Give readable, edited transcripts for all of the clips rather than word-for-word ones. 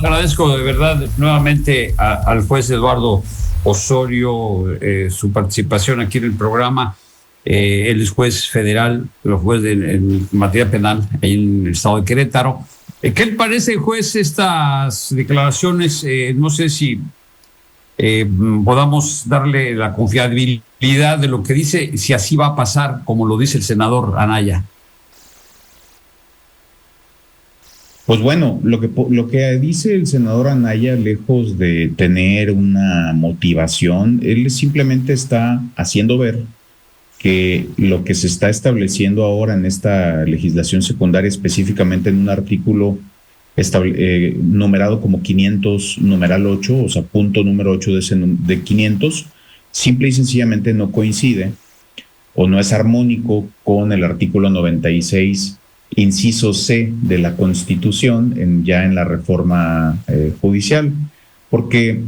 agradezco de verdad nuevamente al juez Eduardo Osorio su participación aquí en el programa. Él es juez federal, pero juez en materia penal ahí en el estado de Querétaro. ¿Qué le parece, juez, estas declaraciones? No sé si podamos darle la confiabilidad de lo que dice, si así va a pasar, como lo dice el senador Anaya. Pues bueno, lo que dice el senador Anaya, lejos de tener una motivación, él simplemente está haciendo ver que lo que se está estableciendo ahora en esta legislación secundaria, específicamente en un artículo numerado como 500, numeral 8, o sea, punto número 8 de 500, simple y sencillamente no coincide o no es armónico con el artículo 96, inciso C de la Constitución, ya en la reforma judicial, porque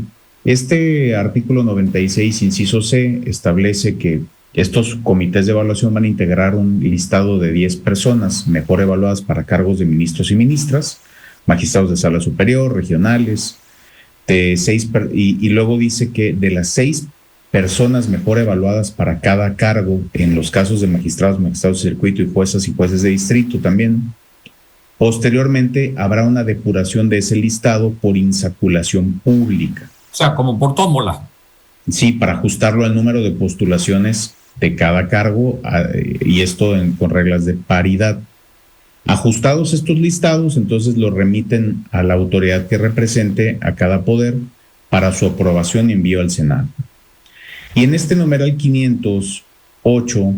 este artículo 96, inciso C, establece que estos comités de evaluación van a integrar un listado de 10 personas mejor evaluadas para cargos de ministros y ministras, magistrados de sala superior, regionales, y luego dice que de las 6 personas mejor evaluadas para cada cargo, en los casos de magistrados de circuito y jueces de distrito también, posteriormente habrá una depuración de ese listado por insaculación pública. O sea, como por tómbola. Sí, para ajustarlo al número de postulaciones de cada cargo, y esto con reglas de paridad. Ajustados estos listados, entonces los remiten a la autoridad que represente a cada poder para su aprobación y envío al Senado. Y en este numeral 508,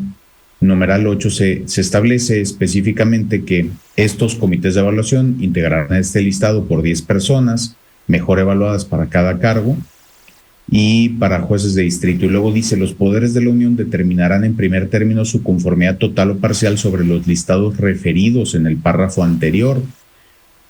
numeral 8, se establece específicamente que estos comités de evaluación integrarán este listado por 10 personas mejor evaluadas para cada cargo y para jueces de distrito. Y luego dice, los poderes de la Unión determinarán en primer término su conformidad total o parcial sobre los listados referidos en el párrafo anterior.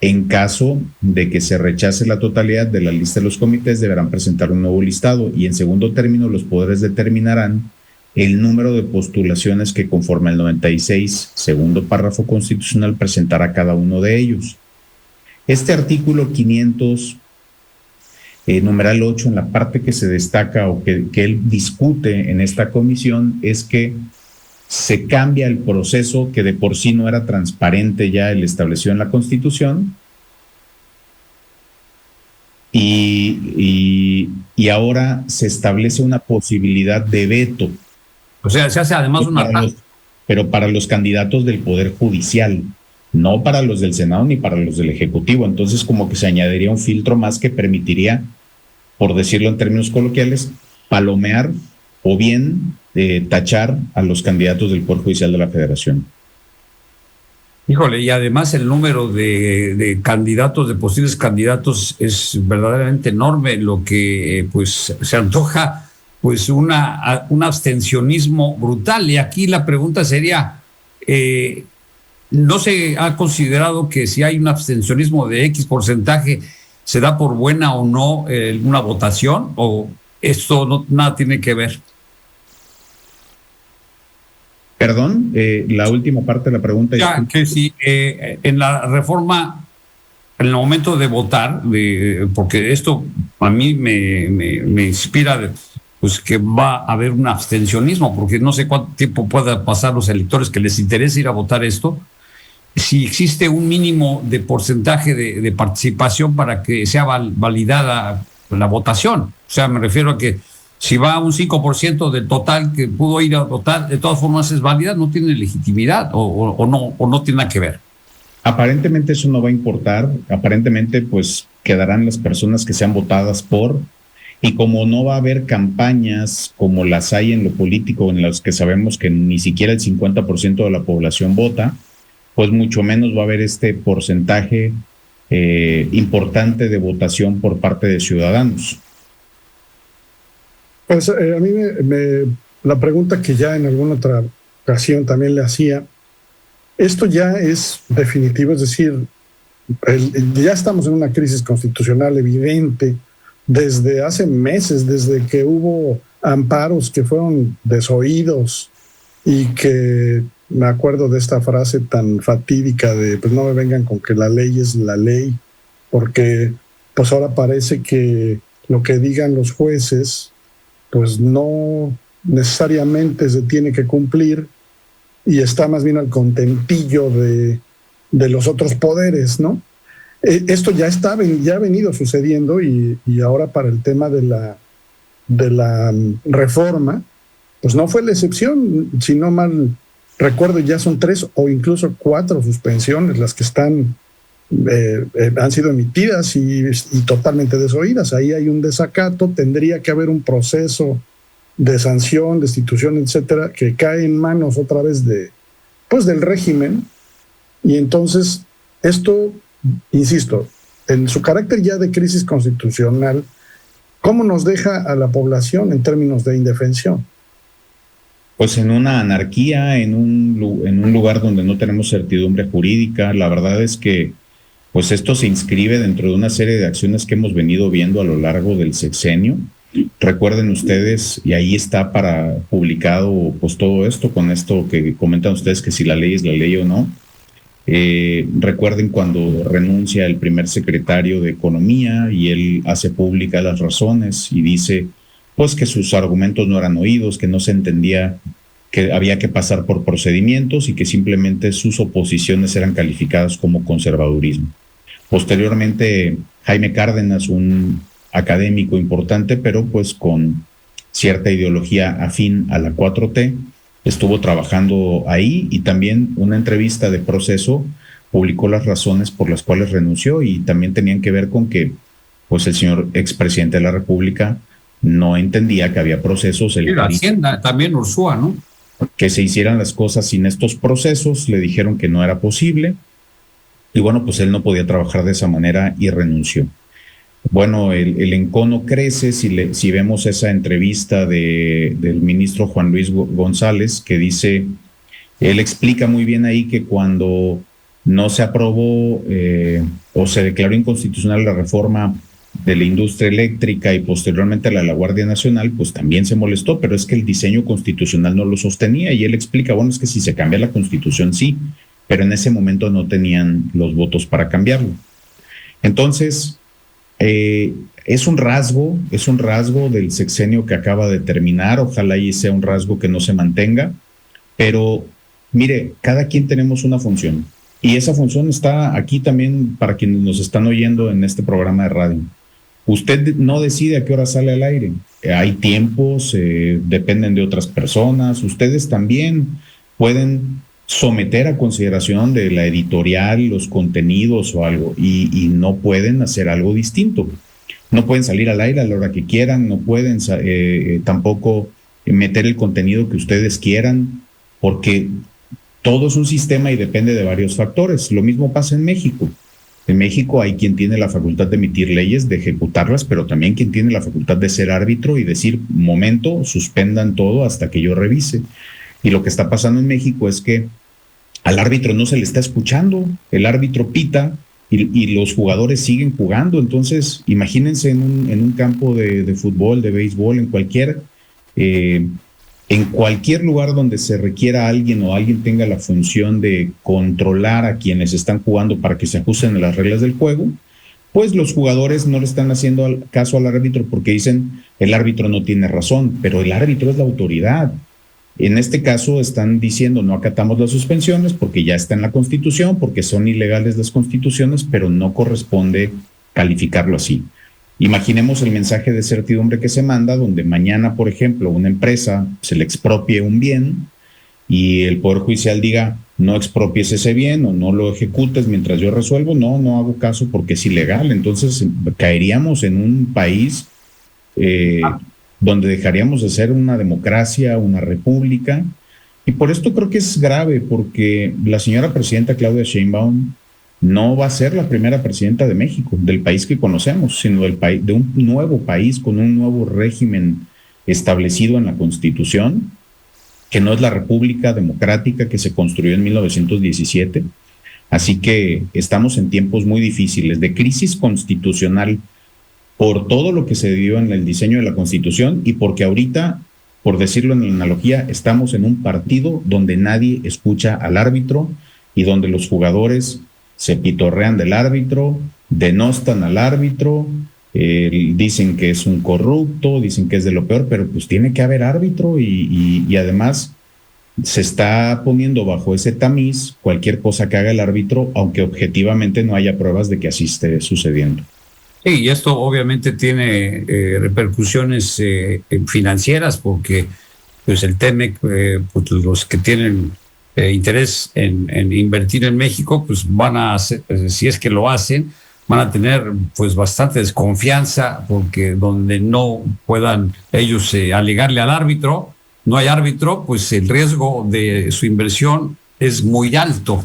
En caso de que se rechace la totalidad de la lista de los comités, deberán presentar un nuevo listado. Y en segundo término, los poderes determinarán el número de postulaciones que conforme al 96, segundo párrafo constitucional, presentará cada uno de ellos. Este artículo 500, numeral 8, en la parte que se destaca o que él discute en esta comisión, es que se cambia el proceso que de por sí no era transparente ya el establecido en la Constitución, y ahora se establece una posibilidad de veto. O sea, se hace además pero para los candidatos del Poder Judicial, no para los del Senado ni para los del Ejecutivo. Entonces, como que se añadiría un filtro más que permitiría, por decirlo en términos coloquiales, palomear o bien tachar a los candidatos del Poder Judicial de la Federación. Híjole, y además el número de candidatos, de posibles candidatos, es verdaderamente enorme, lo que pues se antoja pues un abstencionismo brutal. Y aquí la pregunta sería, ¿no se ha considerado que si hay un abstencionismo de X porcentaje, se da por buena o no una votación, o esto nada tiene que ver? Perdón, la última parte de la pregunta. Ya, que si en la reforma, en el momento de votar, porque esto a mí me inspira, pues que va a haber un abstencionismo, porque no sé cuánto tiempo pueda pasar los electores que les interese ir a votar esto, si existe un mínimo de porcentaje de participación para que sea validada la votación. O sea, me refiero a que si va a un 5% del total que pudo ir a votar, de todas formas es válida, no tiene legitimidad o no tiene nada que ver. Aparentemente eso no va a importar, aparentemente pues quedarán las personas que sean votadas por, y como no va a haber campañas como las hay en lo político, en las que sabemos que ni siquiera el 50% de la población vota, pues mucho menos va a haber este porcentaje importante de votación por parte de ciudadanos. Pues a mí la pregunta que ya en alguna otra ocasión también le hacía, esto ya es definitivo, es decir, ya estamos en una crisis constitucional evidente desde hace meses, desde que hubo amparos que fueron desoídos y que me acuerdo de esta frase tan fatídica de pues no me vengan con que la ley es la ley, porque pues ahora parece que lo que digan los jueces pues no necesariamente se tiene que cumplir y está más bien al contentillo de los otros poderes, ¿no? Esto ya ha venido sucediendo y ahora para el tema de la reforma, pues no fue la excepción. Si no mal recuerdo, ya son 3 o incluso 4 suspensiones las que están han sido emitidas y totalmente desoídas. Ahí hay un desacato, tendría que haber un proceso de sanción, destitución, etcétera, que cae en manos otra vez del régimen. Y entonces esto, insisto, en su carácter ya de crisis constitucional, ¿cómo nos deja a la población en términos de indefensión? Pues en una anarquía, en un lugar donde no tenemos certidumbre jurídica. La verdad es que pues esto se inscribe dentro de una serie de acciones que hemos venido viendo a lo largo del sexenio. Recuerden ustedes, y ahí está para publicado pues todo esto, con esto que comentan ustedes, que si la ley es la ley o no. Recuerden cuando renuncia el primer secretario de Economía y él hace públicas las razones y dice pues que sus argumentos no eran oídos, que no se entendía que había que pasar por procedimientos y que simplemente sus oposiciones eran calificadas como conservadurismo. Posteriormente, Jaime Cárdenas, un académico importante, pero pues con cierta ideología afín a la 4T, estuvo trabajando ahí y también una entrevista de Proceso publicó las razones por las cuales renunció y también tenían que ver con que pues el señor expresidente de la República no entendía que había procesos. Y la Hacienda, también Ursúa, ¿no? Que se hicieran las cosas sin estos procesos, le dijeron que no era posible y bueno, pues él no podía trabajar de esa manera y renunció. Bueno, el encono crece si vemos esa entrevista del ministro Juan Luis González, que dice, él explica muy bien ahí que cuando no se aprobó o se declaró inconstitucional la reforma de la industria eléctrica y posteriormente la de la Guardia Nacional, pues también se molestó, pero es que el diseño constitucional no lo sostenía y él explica, bueno, es que si se cambia la Constitución sí, pero en ese momento no tenían los votos para cambiarlo. Entonces, es un rasgo del sexenio que acaba de terminar, ojalá y sea un rasgo que no se mantenga, pero mire, cada quien tenemos una función y esa función está aquí también para quienes nos están oyendo en este programa de radio. Usted no decide a qué hora sale al aire, hay tiempos, dependen de otras personas, ustedes también pueden someter a consideración de la editorial los contenidos o algo y no pueden hacer algo distinto. No pueden salir al aire a la hora que quieran, no pueden tampoco meter el contenido que ustedes quieran, porque todo es un sistema y depende de varios factores. Lo mismo pasa en México. En México hay quien tiene la facultad de emitir leyes, de ejecutarlas, pero también quien tiene la facultad de ser árbitro y decir, momento, suspendan todo hasta que yo revise. Y lo que está pasando en México es que al árbitro no se le está escuchando, el árbitro pita y los jugadores siguen jugando. Entonces, imagínense en un campo de fútbol, de béisbol, en cualquier lugar donde se requiera alguien o alguien tenga la función de controlar a quienes están jugando para que se ajusten a las reglas del juego, pues los jugadores no le están haciendo caso al árbitro porque dicen el árbitro no tiene razón, pero el árbitro es la autoridad. En este caso están diciendo no acatamos las suspensiones porque ya está en la Constitución, porque son ilegales las constituciones, pero no corresponde calificarlo así. Imaginemos el mensaje de certidumbre que se manda, donde mañana, por ejemplo, una empresa se le expropie un bien y el Poder Judicial diga no expropies ese bien o no lo ejecutes mientras yo resuelvo. No hago caso porque es ilegal. Entonces caeríamos en un país donde dejaríamos de ser una democracia, una república. Y por esto creo que es grave, porque la señora presidenta Claudia Sheinbaum no va a ser la primera presidenta de México, del país que conocemos, sino de un nuevo país con un nuevo régimen establecido en la Constitución, que no es la República Democrática que se construyó en 1917. Así que estamos en tiempos muy difíciles de crisis constitucional por todo lo que se dio en el diseño de la Constitución y porque ahorita, por decirlo en la analogía, estamos en un partido donde nadie escucha al árbitro y donde los jugadores se pitorrean del árbitro denostan al árbitro, dicen que es un corrupto, dicen que es de lo peor, pero pues tiene que haber árbitro y además se está poniendo bajo ese tamiz cualquier cosa que haga el árbitro, aunque objetivamente no haya pruebas de que así esté sucediendo. Sí, y esto obviamente tiene repercusiones financieras porque pues el TEMEC, pues los que tienen interés en invertir en México, pues van a hacer, si es que lo hacen, van a tener pues bastante desconfianza porque donde no puedan ellos alegarle al árbitro, no hay árbitro, pues el riesgo de su inversión es muy alto.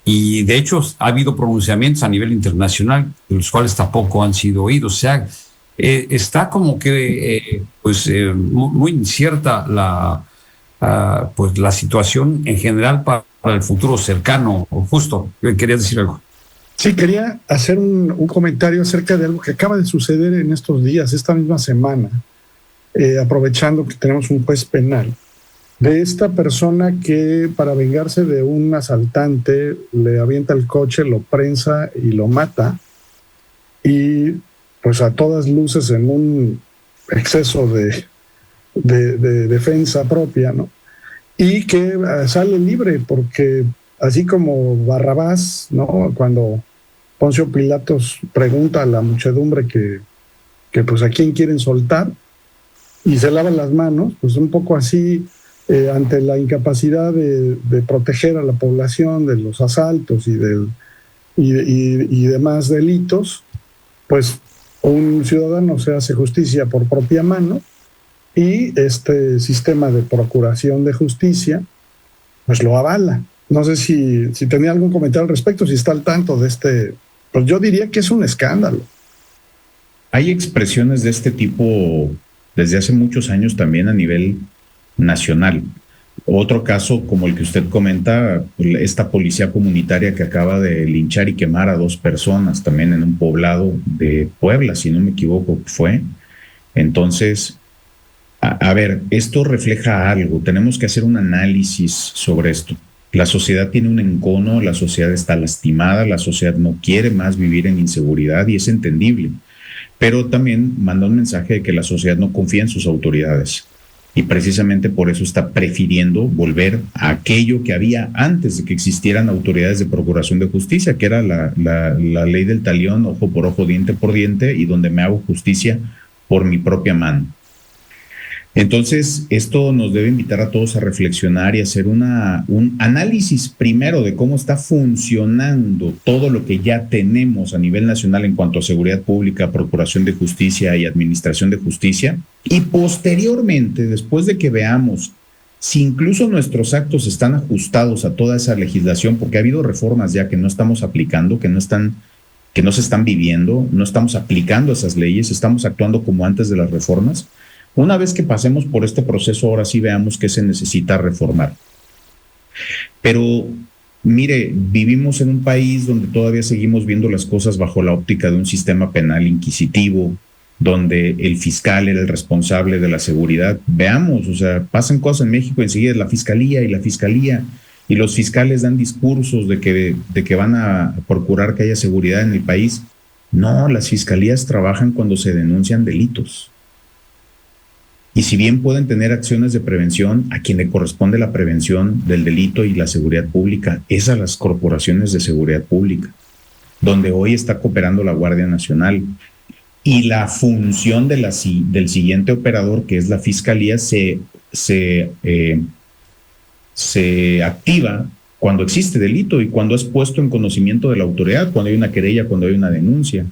Y de hecho ha habido pronunciamientos a nivel internacional, los cuales tampoco han sido oídos. O sea, está como que muy incierta pues la situación en general para el futuro cercano. Justo, quería decir algo. Sí, quería hacer un comentario acerca de algo que acaba de suceder en estos días, esta misma semana, aprovechando que tenemos un juez penal, de esta persona que para vengarse de un asaltante le avienta el coche, lo prensa y lo mata, y pues a todas luces en un exceso de defensa propia, ¿no? Y que sale libre porque así como Barrabás, ¿no? Cuando Poncio Pilatos pregunta a la muchedumbre que pues a quién quieren soltar y se lavan las manos, pues un poco así, ante la incapacidad de proteger a la población de los asaltos y demás delitos, pues un ciudadano se hace justicia por propia mano y este sistema de procuración de justicia pues lo avala. No sé si tenía algún comentario al respecto, si está al tanto de este, pues yo diría que es un escándalo. Hay expresiones de este tipo desde hace muchos años también a nivel nacional. Otro caso como el que usted comenta, esta policía comunitaria que acaba de linchar y quemar a 2 personas también en un poblado de Puebla, si no me equivoco, fue. Entonces, a ver, esto refleja algo. Tenemos que hacer un análisis sobre esto. La sociedad tiene un encono, la sociedad está lastimada, la sociedad no quiere más vivir en inseguridad y es entendible. Pero también manda un mensaje de que la sociedad no confía en sus autoridades y precisamente por eso está prefiriendo volver a aquello que había antes de que existieran autoridades de procuración de justicia, que era la ley del talión, ojo por ojo, diente por diente, y donde me hago justicia por mi propia mano. Entonces, esto nos debe invitar a todos a reflexionar y hacer un análisis primero de cómo está funcionando todo lo que ya tenemos a nivel nacional en cuanto a seguridad pública, procuración de justicia y administración de justicia. Y posteriormente, después de que veamos si incluso nuestros actos están ajustados a toda esa legislación, porque ha habido reformas ya que no estamos aplicando, que no se están viviendo, no estamos aplicando esas leyes, estamos actuando como antes de las reformas. Una vez que pasemos por este proceso, ahora sí veamos qué se necesita reformar. Pero mire, vivimos en un país donde todavía seguimos viendo las cosas bajo la óptica de un sistema penal inquisitivo, donde el fiscal era el responsable de la seguridad. Veamos, o sea, pasan cosas en México, enseguida la fiscalía, y los fiscales dan discursos de que van a procurar que haya seguridad en el país. No, las fiscalías trabajan cuando se denuncian delitos. Y si bien pueden tener acciones de prevención, a quien le corresponde la prevención del delito y la seguridad pública es a las corporaciones de seguridad pública, donde hoy está cooperando la Guardia Nacional. Y la función del siguiente operador, que es la Fiscalía, se activa cuando existe delito y cuando es puesto en conocimiento de la autoridad, cuando hay una querella, cuando hay una denuncia.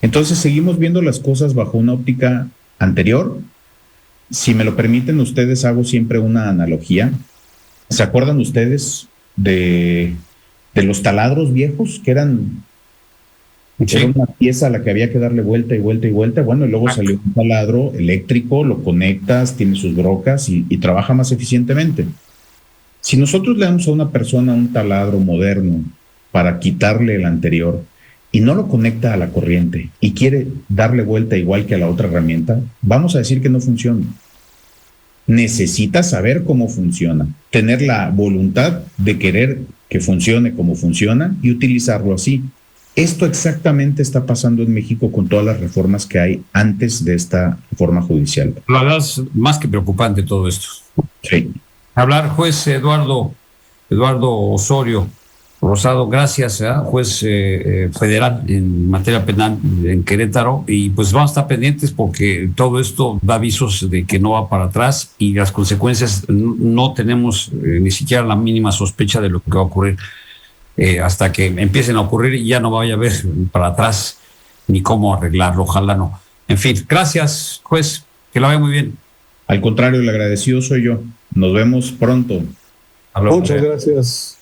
Entonces seguimos viendo las cosas bajo una óptica anterior. Si me lo permiten ustedes, hago siempre una analogía. ¿Se acuerdan ustedes de los taladros viejos que eran era una pieza a la que había que darle vuelta y vuelta y vuelta? Bueno, y luego salió un taladro eléctrico, lo conectas, tiene sus brocas y trabaja más eficientemente. Si nosotros le damos a una persona un taladro moderno para quitarle el anterior y no lo conecta a la corriente y quiere darle vuelta igual que a la otra herramienta, vamos a decir que no funciona. Necesita saber cómo funciona, tener la voluntad de querer que funcione como funciona y utilizarlo así. Esto exactamente está pasando en México con todas las reformas que hay antes de esta reforma judicial. La verdad es más que preocupante todo esto. Sí. Hablar, juez Eduardo Osorio Rosado, gracias, juez federal en materia penal en Querétaro, y pues vamos a estar pendientes porque todo esto da avisos de que no va para atrás y las consecuencias no tenemos ni siquiera la mínima sospecha de lo que va a ocurrir hasta que empiecen a ocurrir y ya no vaya a haber para atrás ni cómo arreglarlo, ojalá no. En fin, gracias, juez, que la vea muy bien. Al contrario, el agradecido soy yo. Nos vemos pronto. Muchas gracias.